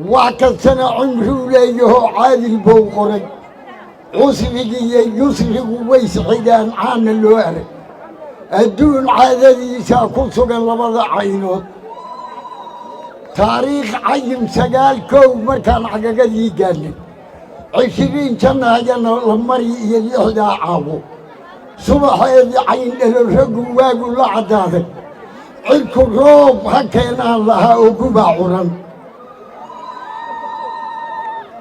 وعكسنا عمره ليه عادل بوقري عسرقي يسرق ويسعدان عن الوارد الدون عادي ساكوسق لبضع عينه تاريخ عيم سقال كو مركان حقاقي قال 20 سنة جانا لمري يلي إحدى عابو صبح يدي عين الرقو واقو لا عدادك عركو روب حكينا لها وقبا عرن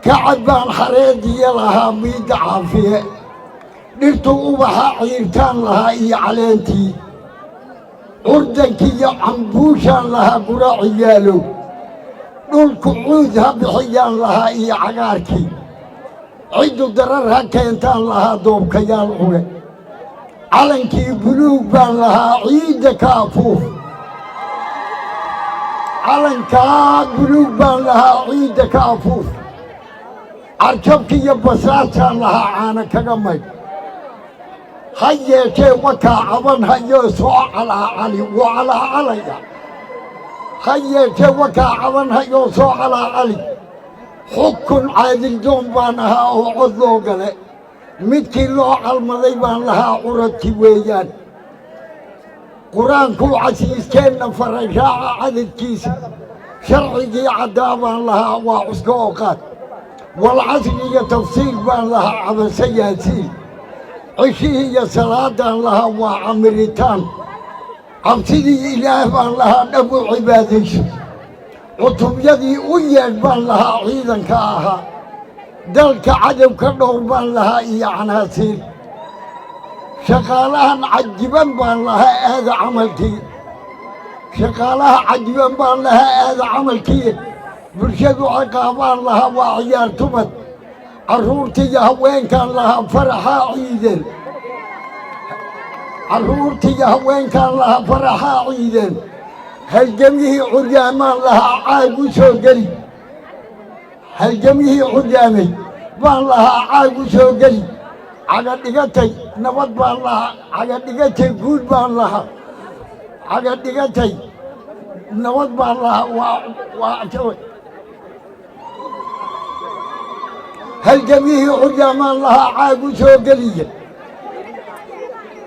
كعبان حريدي لها ميد عافية نرتو أبها عيرتان لها إي علينتي عردنكي عنبوشان لها قرى عيالو نول كعودها بحيان لها إي عقاركي عيدو دررها كينتان لها دوب كيال عوي علنكي بلوغ بان لها عيد كافوف علنكا بلوغ بان لها عيد كافوف عركبكي يبساتان لها عانا كغمي هيا وكا عبن هيا سوء على علي وعلى علي هيا وكا عبن هيا سوء على علي حكم عادل دوم بانها وعضلو قلي مدكي لو علمضي بان لها عرتي ويان قرآن كو عسيس كينا فرجاء عدد كيس شرعي عدابان لها وعسقوقات والعسلية تفصيل بان لها عبسية ياسين عشيه صلاة لها وعمرتان عبسيدي إله بان لها نبو عبادش عطب يدي ويان بان لها عيدا كاها دلك عدم كدور بان لها إيا عناسير شقالها عجبا بان لها هذا عملكي شقالها عجبا بان لها هذا عملكي برشد عقابان لها وعيار تمت عرورتي هوين كان لها فرحة عيدا عرورتي هوين كان لها فرحة عيدا هالجميع عريامان لها عاقو سوقري هالجميع عريامي بان لها عاقو سوقري عقدقتي نبض بان لها عقدقتي قول بان لها عقدقتي نبض بان لها وعشوي هالجميع عريامان لها عاقو سوقري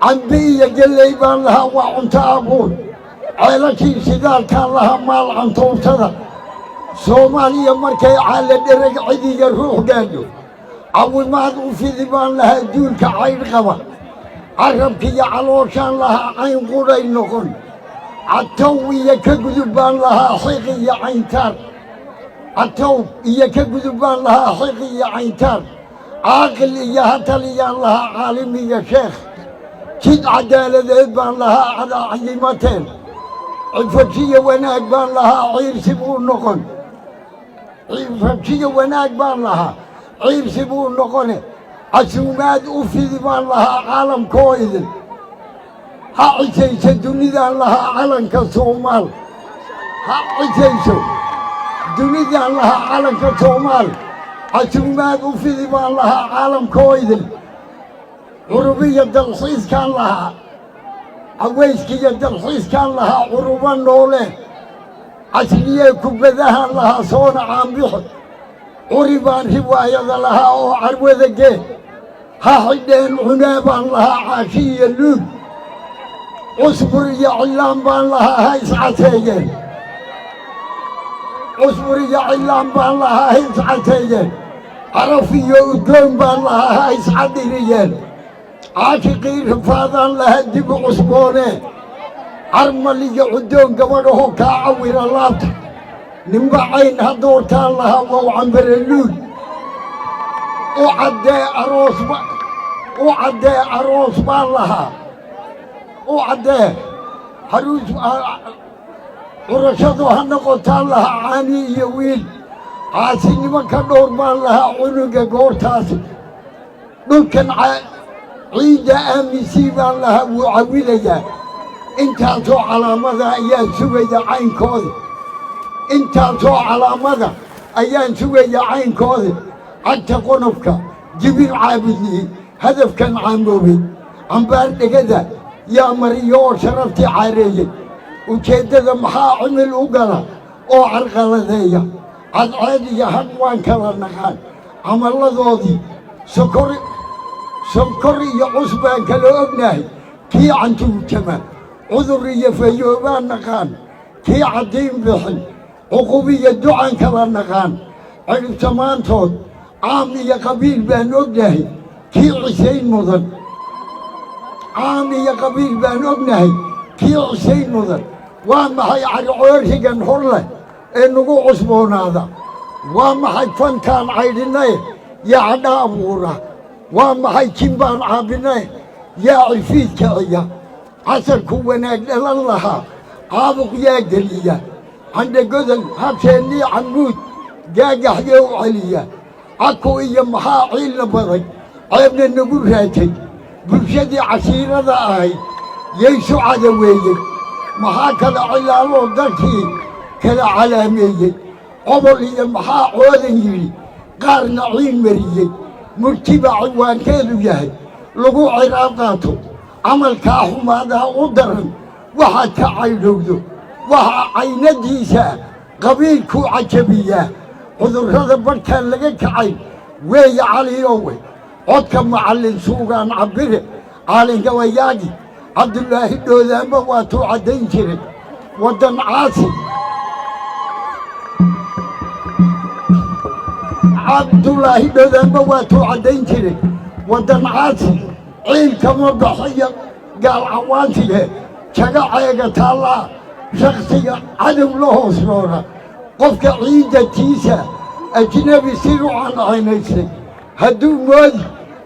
عنبية قلي بان لها وعنت أبون عيلتي سدال كان لها مال عن توصدها سوماليا مركي على درج عدي الروح قالوا أول ما أدعو في ذبان لها دون كعين غبا عربكي علوشان لها عين قرى النقل عالتوية كقذبان لها حقية عين تار عالتوية كقذبان لها حقية عين تار عاقل إياها تليان لها عالمي يا شيخ كد عدالة ذبان لها على عيمتين عفتشية وناك بان لها عير سبو النقل عفتشية وناك بان لها عير سبو النقل عسومات أفيد بان لها عالم كويد ها عسيسة دونيدان لها عالم كصومال ها عسيسة دونيدان لها عالم كصومال عسومات أفيد بان لها عالم كويد عربية الدلحيس كان لها عويسكي الدلحيس كان لها عروبا نولي عسلية كبدها لها صون عام بيحد عربان هواية لها وعروة ذكي ها حدين عنابان لها عاشية اللوب عصبرية علام بان لها هايس عتيجين عصبرية علام بان لها هايس عتيجين عرفية ودلون بان لها هايس عديريين عاشقين رفاضان لها دب عصبوني عرملية عدون قبره كاعوير اللابت نمبعين هدور كان لها وعنبر اللول وعدي عروس بان لها وعدي حروس ورشدوها نقوتان لها عاني يويل عاسيني ما كدور بان لها عنق قورتاسي ممكن عيدة أمسي بان لها وعويلية انتاتو على مدى أيان سوية عين كوذي انتاتو على مدى أيان سوية عين كوذي حتى قنفك جبير عابدني هدف كان عموبي عم بارد كذا يا مريو شرفتي عارية وكيدة محا عمل وقلا أو عرقلة ذي cadceediya han waan kala naqaan camalladoodii sonkor iyo cus baan kala ognahay kii cantuugtama cudur iyo fayoobaan naqaan kii caddayn bixin cuqub iyo ducan kala naqaan ciribtamaantood caam iyo qabiil baan ognahay kii cisayn mudan caam iyo qabiil baan ognahay kii cisayn mudan waa maxay carcoorigan hor leh ee nagu cusboonaada waa maxay fantaan caydhinaye yaa cadha abuura waa maxay jin baan caabinaye yaa cifiid kiciya casarku wanaag dhalan lahaa caabuq yaa geliya candhagodol habteennii camuud gaagaxyee u celiya caku iyo maxaa ciilna baday ceebna nagu raatay bulshadii cashiirada ahayd yaysu cadaweeyey maxaa kala cilaaloo dalkii kala calaameeyey cobol iyo maxaa coodan yidhi qaarna ciin mariyey murtiba ciwaankeedu yahay lagu ciraab qaato camalkaa xumaadaa u daran waxaad ka caydhowdo waxaa caynadiisa qabiilkuu cajabiyaa cudurrada badhkaan laga kacay weeye caliyoowe codka macallin suugaan cabbire caalingabayaagi cabdulaahi dhoodaanba waatuu caddayn jiray waddan caasi cabdulaahi dhoodaanba waatuu caddayn jiray waddan caasi ciilkama baxiyo gaal cawaantige jaga ceega taallaa shakhsiga cadow la hoos noona qofka ciidatiisa ajnebi siruucan caynaysay hadduu moodi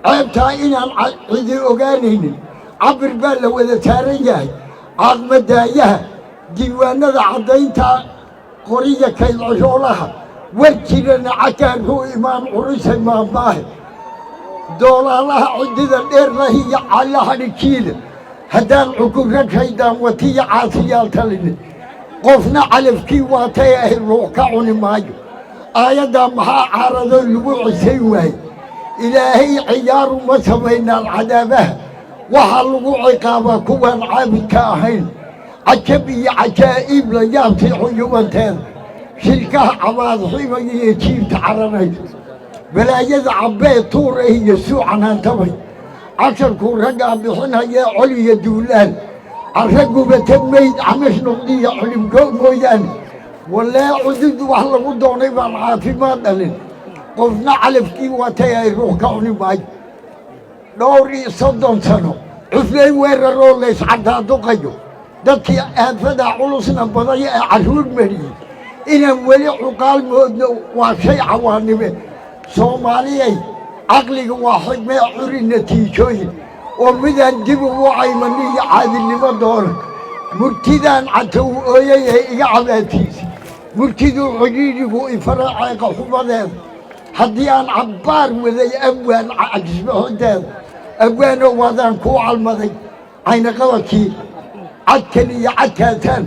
ceebtaa inaan cidi ogaanaynin cabir baa la wada saaran yahay caaqmadaayaha diiwaanada caddayntaa qoriya kaydcoshoolaha war jirana cakaarkuu imaan curisay maamaahe doolaalaha ciddida dheerlahi iyo callaha dhikiida haddaan cukubka shaydaan watiya caasiyaal talinin qofna calafkii waatay ahayd ruux ka cuni maayo aayaddaa maxaa caaradoo lagu cisayn waaye ilaahay ciyaaru ma samaynaan cadaabaha waxaa lagu ciqaabaa kuwaan caabudka ahayn cajab iyo cajaa'ib la yaabtay cuyubanteeda shilkaha cabaadximaya iyo jiibta caranaysa balaayada cabbee tuura iyo suucan hantabay casharkuu raggaa bixinayee col iyo duulaan carra gubata mayd camash noqdiya culibgo mooyaane wallee cudud wax lagu doonay baan caafimaad dhalin qofna calafkii watay ay ruux ka cuni maayo dhowr iyo 30 sano cuflay weeraroo layscadaaduqayo dadkii aafadaa culusna badaya ee carruur mariyey inaan weli cuqaal moodno waa shay cawaanime soomaaliyay caqliga waa xigmee curi natiijooyin oo midaan dib ugu caymaniyo caadilnimo doona murtidaan catow ooyayahay iga cabaadkiisa murtiduu cidhiidhigu ifara ceeqa xumadeeda haddii aan cabbaar waday abwaan cagisbaxodeeda abwaanoo waadaan kuu calmaday caynaqabadkii cadkan iyo cadkaataan